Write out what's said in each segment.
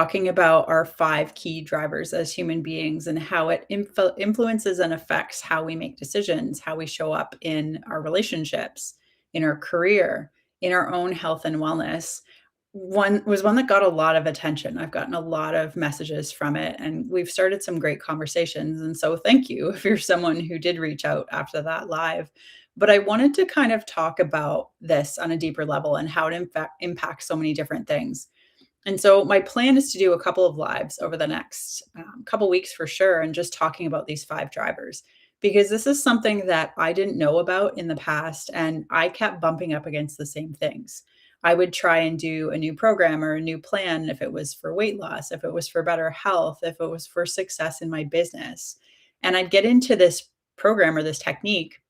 talking about our 5 key drivers as human beings and how it influences and affects how we make decisions, how we show up in our relationships, in our career, in our own health and wellness. One that got a lot of attention. I've gotten a lot of messages from it, and we've started some great conversations, and so thank you if you're someone who did reach out after that live. But I wanted to kind of talk about this on a deeper level and how it in fact impacts so many different things. And so my plan is to do a couple of lives over the next couple weeks for sure, and just talking about these 5 drivers, because this is something that I didn't know about in the past, and I kept bumping up against the same things. I would try and do a new program or a new plan if it was for weight loss, if it was for better health, if it was for success in my business. And I'd get into this program or this technique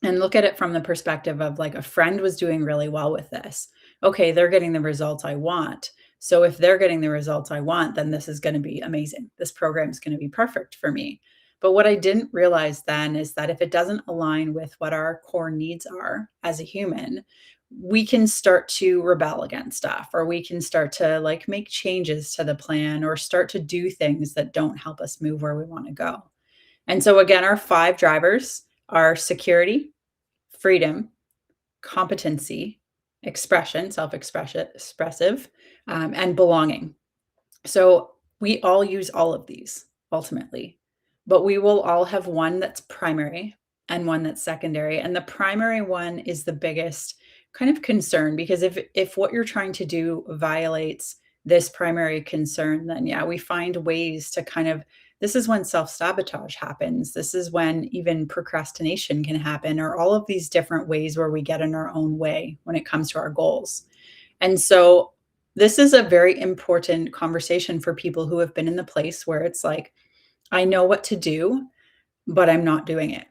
and look at it from the perspective of like a friend was doing really well with this. Okay, they're getting the results I want. So if they're getting the results I want, then this is going to be amazing. This program is going to be perfect for me. But what I didn't realize then is that if it doesn't align with what our core needs are as a human, we can start to rebel against stuff, or we can start to like make changes to the plan or start to do things that don't help us move where we want to go. And so again, our 5 drivers are security, freedom, competency, expression, expressive, and belonging. So we all use all of these ultimately, but we will all have one that's primary and one that's secondary. And the primary one is the biggest kind of concern, because if what you're trying to do violates this primary concern, then yeah, we find ways to kind of, this is when self-sabotage happens. This is when even procrastination can happen, or all of these different ways where we get in our own way when it comes to our goals. And so this is a very important conversation for people who have been in the place where it's like, I know what to do, but I'm not doing it.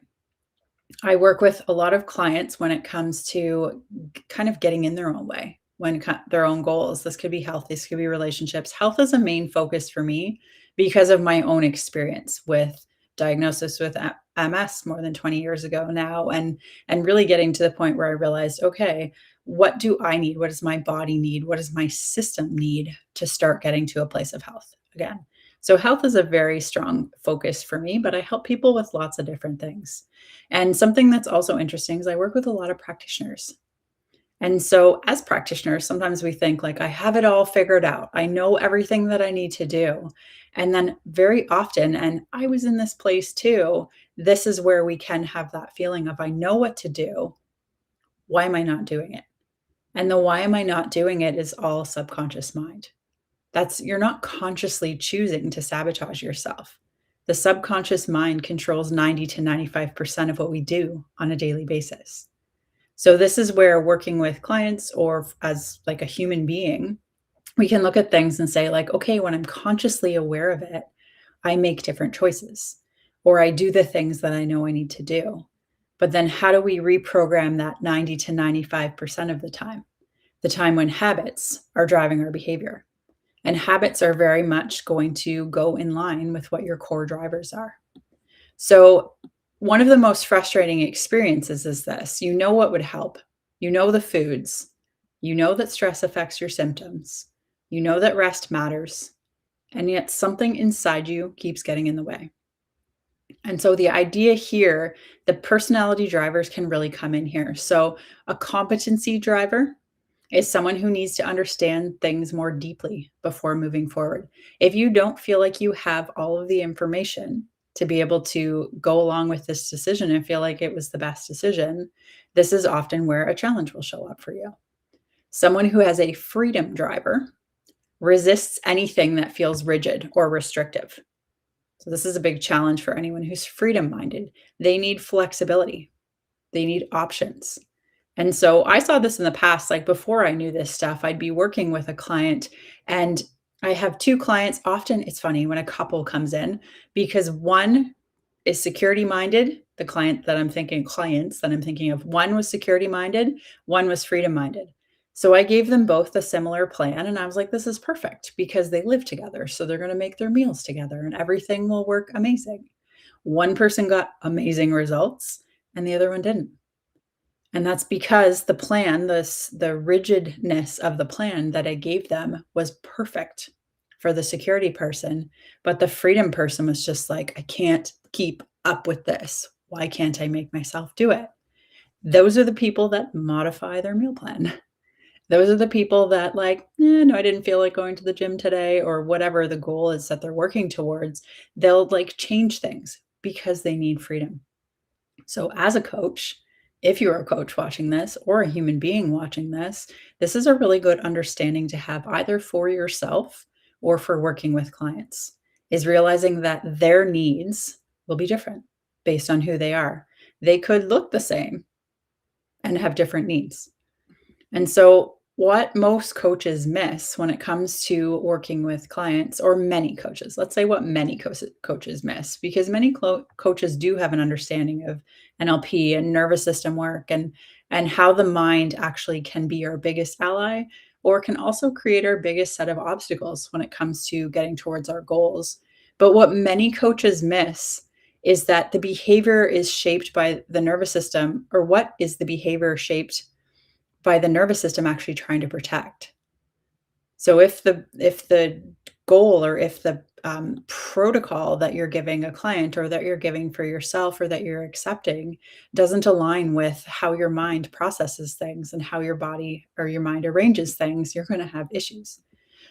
I work with a lot of clients when it comes to kind of getting in their own way, when their own goals. This could be health, this could be relationships. Health is a main focus for me because of my own experience with diagnosis with MS more than 20 years ago now, and really getting to the point where I realized, okay, what do I need? What does my body need? What does my system need to start getting to a place of health again? So health is a very strong focus for me, but I help people with lots of different things. And something that's also interesting is I work with a lot of practitioners. And so as practitioners, sometimes we think like, I have it all figured out. I know everything that I need to do. And then very often, and I was in this place too, this is where we can have that feeling of, I know what to do. Why am I not doing it? And the why am I not doing it is all subconscious mind. You're not consciously choosing to sabotage yourself. The subconscious mind controls 90 to 95% of what we do on a daily basis. So this is where working with clients or as like a human being, we can look at things and say like, okay, when I'm consciously aware of it, I make different choices, or I do the things that I know I need to do. But then how do we reprogram that 90 to 95% of the time when habits are driving our behavior? And habits are very much going to go in line with what your core drivers are. So one of the most frustrating experiences is this. You know what would help. You know the foods. You know that stress affects your symptoms. You know that rest matters. And yet something inside you keeps getting in the way. And so the idea here, the personality drivers can really come in here. So a competency driver is someone who needs to understand things more deeply before moving forward. If you don't feel like you have all of the information to be able to go along with this decision and feel like it was the best decision, this is often where a challenge will show up for you. Someone who has a freedom driver resists anything that feels rigid or restrictive. So this is a big challenge for anyone who's freedom-minded. They need flexibility. They need options. And so I saw this in the past, like before I knew this stuff, I'd be working with a client, and I have 2 clients. Often it's funny when a couple comes in because one is security minded. The clients that I'm thinking of, one was security minded, one was freedom minded. So I gave them both a similar plan, and I was like, this is perfect because they live together. So they're going to make their meals together and everything will work amazing. One person got amazing results and the other one didn't. And that's because the plan, the rigidness of the plan that I gave them was perfect for the security person, but the freedom person was just like, I can't keep up with this. Why can't I make myself do it? Those are the people that modify their meal plan. Those are the people that like, no, I didn't feel like going to the gym today, or whatever the goal is that they're working towards. They'll like change things because they need freedom. So, as a coach, if you're a coach watching this or a human being watching this is a really good understanding to have either for yourself or for working with clients, is realizing that their needs will be different based on who they are. They could look the same and have different needs. And so, what most coaches miss when it comes to working with clients, or many coaches, let's say what many coaches miss, because many coaches do have an understanding of NLP and nervous system work, and how the mind actually can be our biggest ally, or can also create our biggest set of obstacles when it comes to getting towards our goals. But what many coaches miss is that the behavior is shaped by the nervous system, or what is the behavior shaped by the nervous system actually trying to protect. So if the goal, or if the protocol that you're giving a client, or that you're giving for yourself, or that you're accepting, doesn't align with how your mind processes things and how your body or your mind arranges things, you're going to have issues.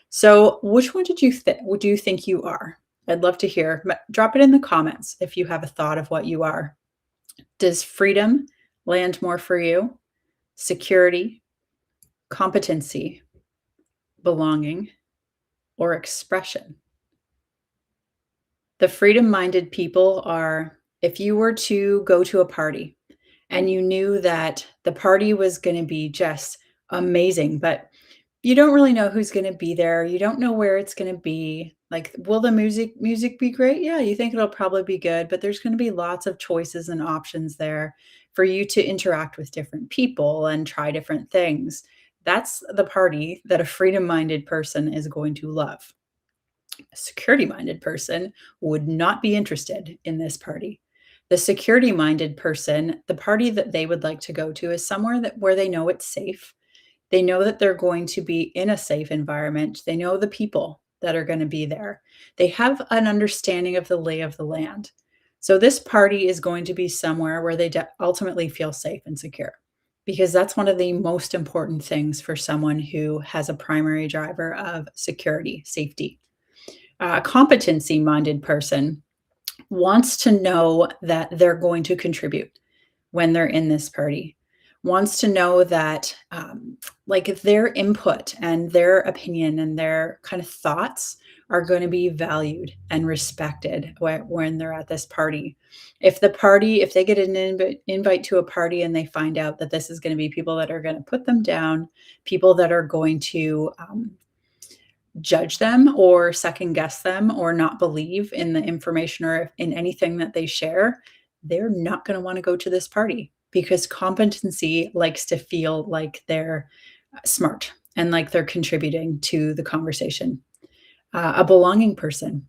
So which one do you think you are? I'd love to hear. Drop it in the comments if you have a thought of what you are. Does freedom land more for you? Security, competency, belonging, or expression? The freedom minded people are, if you were to go to a party and you knew that the party was going to be just amazing, but you don't really know who's going to be there. You don't know where it's going to be. Like, will the music be great? Yeah, you think it'll probably be good, but there's going to be lots of choices and options there for you to interact with different people and try different things. That's the party that a freedom-minded person is going to love. A security-minded person would not be interested in this party. The security-minded person, the party that they would like to go to is somewhere that where they know it's safe. They know that they're going to be in a safe environment. They know the people that are going to be there. They have an understanding of the lay of the land. So this party is going to be somewhere where they ultimately feel safe and secure, because that's one of the most important things for someone who has a primary driver of security, safety. A competency minded person wants to know that they're going to contribute when they're in this party, wants to know that like their input and their opinion and their kind of thoughts are going to be valued and respected when they're at this party. If they get an invite to a party and they find out that this is going to be people that are going to put them down, people that are going to judge them or second guess them or not believe in the information or in anything that they share, they're not going to want to go to this party, because competency likes to feel like they're smart and like they're contributing to the conversation. A belonging person.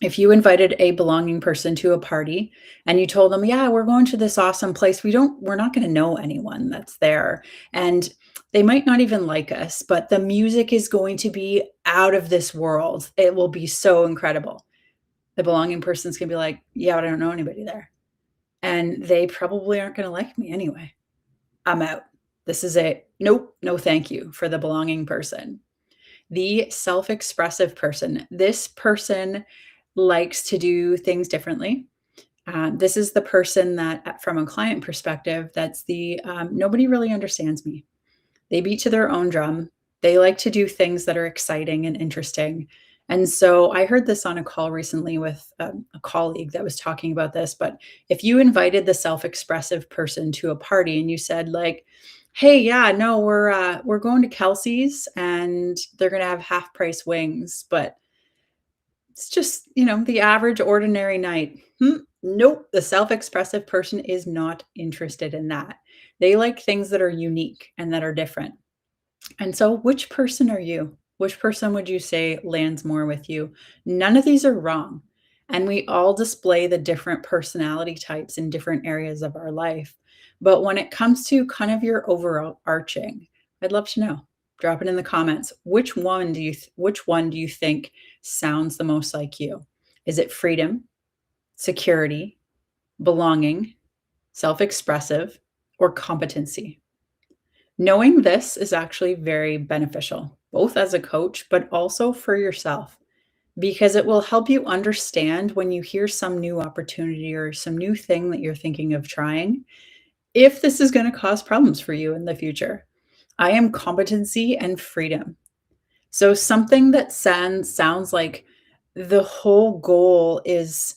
If you invited a belonging person to a party and you told them, "Yeah, we're going to this awesome place. We're not going to know anyone that's there. And they might not even like us, but the music is going to be out of this world. It will be so incredible." The belonging person's going to be like, "Yeah, but I don't know anybody there. And they probably aren't going to like me anyway. I'm out." This is a nope, no thank you for the belonging person. The self-expressive person. This person likes to do things differently. This is the person that, from a client perspective, that's the nobody really understands me. They beat to their own drum. They like to do things that are exciting and interesting. And so I heard this on a call recently with a colleague that was talking about this. But if you invited the self-expressive person to a party and you said like, "Hey, yeah, no, we're going to Kelsey's and they're going to have half price wings, but it's just, the average ordinary night." Nope, the self-expressive person is not interested in that. They like things that are unique and that are different. And so which person are you? Which person would you say lands more with you? None of these are wrong. And we all display the different personality types in different areas of our life. But when it comes to kind of your overall arching, I'd love to know. Drop it in the comments. Which one do you think sounds the most like you? Is it freedom, security, belonging, self-expressive, or competency? Knowing this is actually very beneficial, both as a coach, but also for yourself, because it will help you understand when you hear some new opportunity or some new thing that you're thinking of trying, if this is going to cause problems for you in the future. I am competency and freedom. So something that sounds like the whole goal is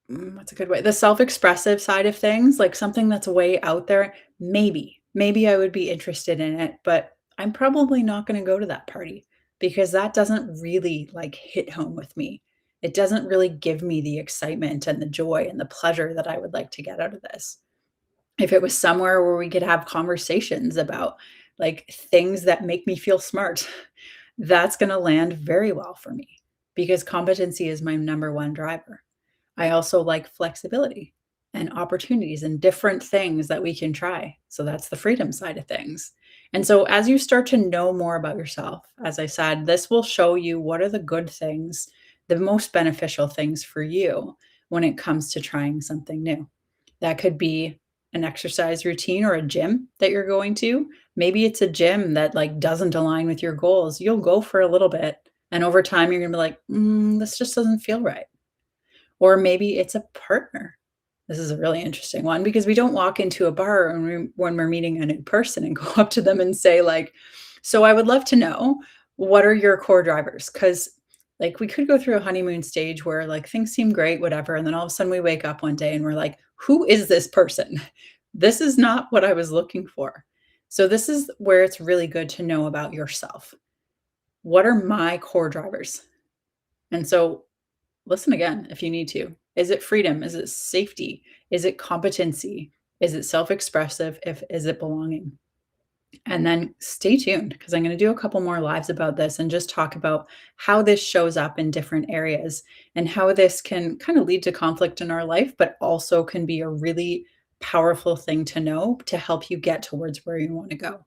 what's a good way? The self-expressive side of things, like something that's way out there, maybe I would be interested in it, but I'm probably not gonna go to that party because that doesn't really, like, hit home with me. It doesn't really give me the excitement and the joy and the pleasure that I would like to get out of this. If it was somewhere where we could have conversations about, like, things that make me feel smart, that's gonna land very well for me because competency is my number one driver. I also like flexibility and opportunities and different things that we can try. So that's the freedom side of things. And so as you start to know more about yourself, as I said, this will show you what are the good things, the most beneficial things for you when it comes to trying something new. That could be an exercise routine or a gym that you're going to. Maybe it's a gym that like doesn't align with your goals. You'll go for a little bit and over time you're going to be like, this just doesn't feel right. Or maybe it's a partner. This is a really interesting one because we don't walk into a bar when we're meeting a new person and go up to them and say like, "So I would love to know what are your core drivers?" Because like we could go through a honeymoon stage where like things seem great, whatever, and then all of a sudden we wake up one day and we're like, "Who is this person? This is not what I was looking for." So this is where it's really good to know about yourself. What are my core drivers? And so listen again if you need to. Is it freedom? Is it safety? Is it competency? Is it self-expressive? If is it belonging? And then stay tuned because I'm going to do a couple more lives about this and just talk about how this shows up in different areas and how this can kind of lead to conflict in our life, but also can be a really powerful thing to know to help you get towards where you want to go.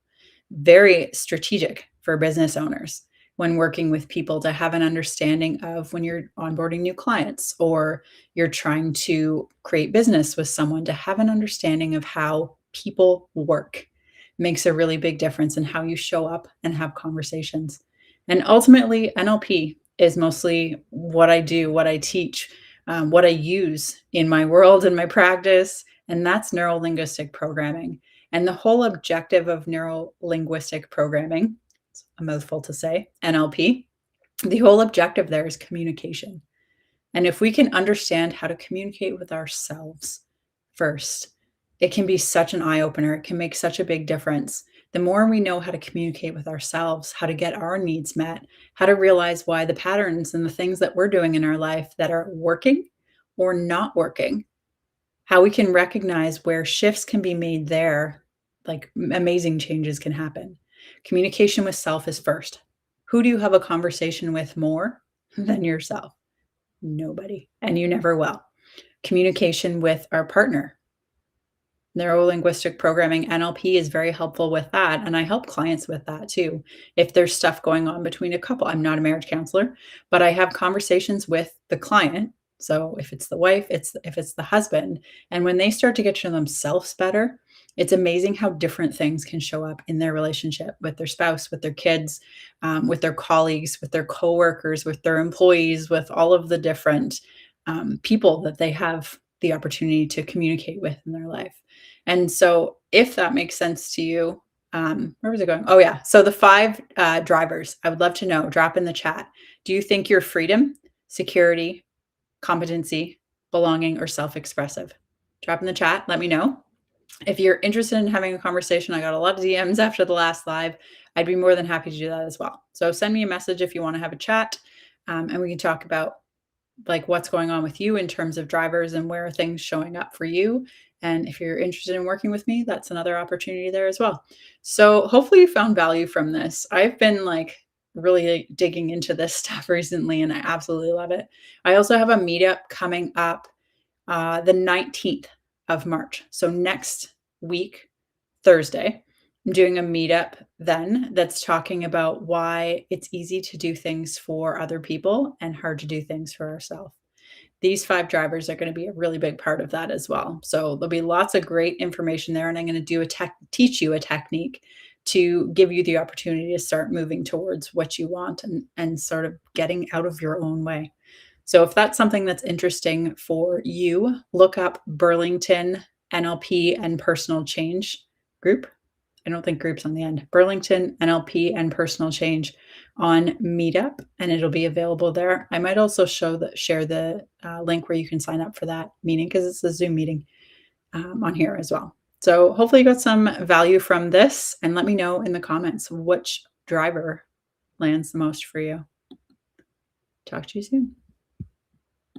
Very strategic for business owners when working with people to have an understanding of when you're onboarding new clients or you're trying to create business with someone to have an understanding of how people work makes a really big difference in how you show up and have conversations. And ultimately, NLP is mostly what I do, what I teach, what I use in my world and my practice, and that's neuro linguistic programming. And the whole objective of neuro linguistic programming, it's a mouthful to say, NLP, the whole objective there is communication. And if we can understand how to communicate with ourselves first, it can be such an eye opener. It can make such a big difference. The more we know how to communicate with ourselves, how to get our needs met, how to realize why the patterns and the things that we're doing in our life that are working or not working, how we can recognize where shifts can be made there, like amazing changes can happen. Communication with self is first. Who do you have a conversation with more than yourself? Nobody, and you never will. Communication with our partner. Neuro-linguistic programming, NLP, is very helpful with that, and I help clients with that too. If there's stuff going on between a couple, I'm not a marriage counselor, but I have conversations with the client. So if it's the wife, if it's the husband, and when they start to get to know themselves better, it's amazing how different things can show up in their relationship with their spouse, with their kids, with their colleagues, with their coworkers, with their employees, with all of the different people that they have the opportunity to communicate with in their life. And so, if that makes sense to you, where was it going? Oh, yeah. So, the five drivers, I would love to know, drop in the chat. Do you think you're freedom, security, competency, belonging, or self expressive? Drop in the chat. Let me know. If you're interested in having a conversation, I got a lot of DMs after the last live. I'd be more than happy to do that as well. So, send me a message if you want to have a chat and we can talk about like what's going on with you in terms of drivers and where are things showing up for you. And if you're interested in working with me, that's another opportunity there as well. So hopefully you found value from this. I've been like really digging into this stuff recently and I absolutely love it. I also have a meetup coming up the 19th of March. So next week, Thursday, I'm doing a meetup then that's talking about why it's easy to do things for other people and hard to do things for ourselves. These 5 drivers are gonna be a really big part of that as well. So, there'll be lots of great information there, and I'm gonna do a tech teach you a technique to give you the opportunity to start moving towards what you want and sort of getting out of your own way. So, if that's something that's interesting for you, look up Burlington NLP and Personal Change group. I don't think group's on the end. Burlington NLP and Personal Change on Meetup, and it'll be available there. I might also share the link where you can sign up for that meeting because it's a Zoom meeting on here as well. So hopefully you got some value from this, and let me know in the comments which driver lands the most for you. Talk to you soon.